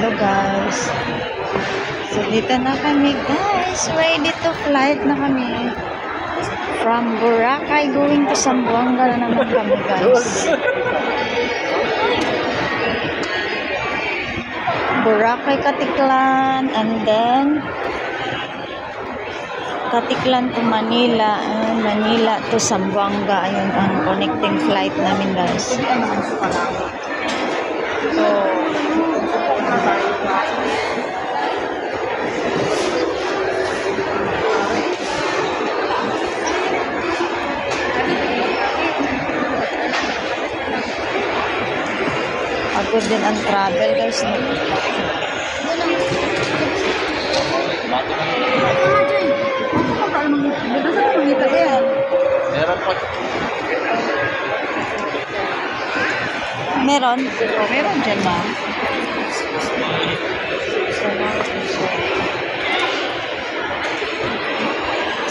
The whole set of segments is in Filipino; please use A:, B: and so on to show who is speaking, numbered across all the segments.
A: Hello guys. So dito na kami guys. Ready to flight na kami. From Boracay going to Zamboanga na naman kami guys. Boracay, Katiklan, and then Katiklan to Manila, and Manila to Zamboanga. Ayun ang connecting flight namin guys. So pagod din ang travel guys. Meron? Oh, meron dyan ma'am.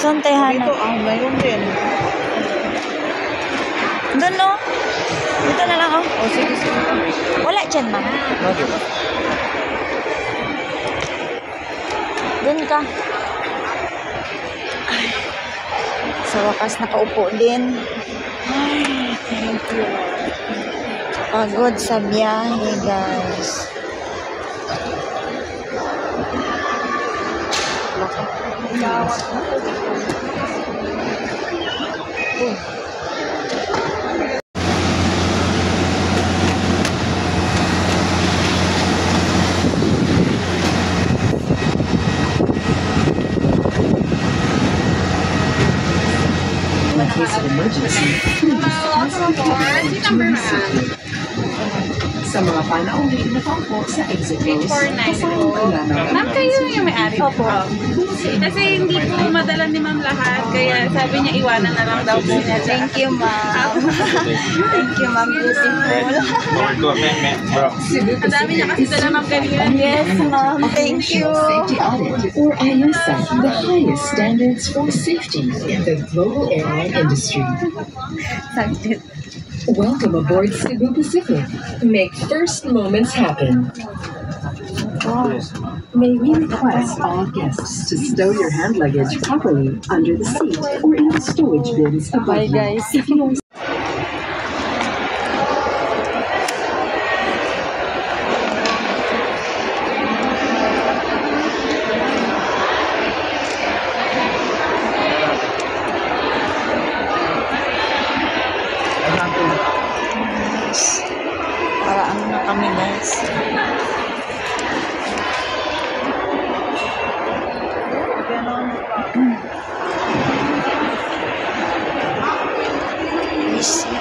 A: Saan tayo hanap? Dito, mayroon din. Doon no? Dito na lang oh. Oh, sige, sige. Wala dyan ma'am. Doon ka. Ay. Sa wakas nakaupo din. Ay, thank you. Pagod sa biyahe guys.
B: In case of emergency, please sa mga panauwi na paupo sa exit rows.
C: Ma'am, kayo yung may-ari? Opo. Kasi hindi po madala ni ma'am lahat, kaya sabi niya iwanan na lang daw po niya.
A: Thank you ma'am. Thank you ma'am, beautiful.
C: Ang dami niya kasi dala ma'am kanina.
A: Yes ma'am, thank you.
B: Safety audit, or ISA, the highest standards for safety in the global airline industry. Welcome aboard Cebu Pacific. Make first moments happen. May we request all guests to stow your hand luggage properly under the seat or in the storage bins above
A: Bye
B: you.
A: guys.
B: If you are
A: Para ano na kami guys. Easy.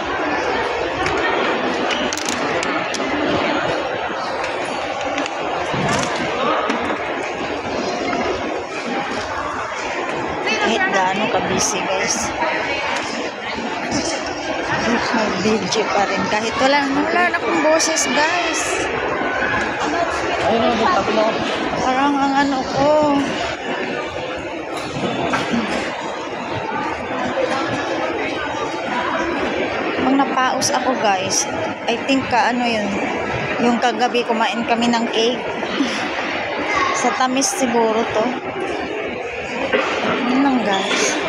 A: Kahit gaano ka-busy guys. Nag-video pa rin. Kahit wala na akong boses guys. Parang ang ano ko. Pag napaus ako guys, I think ano yun, yung kagabi kumain kami ng cake. Sa tamis siguro to. Yun lang guys.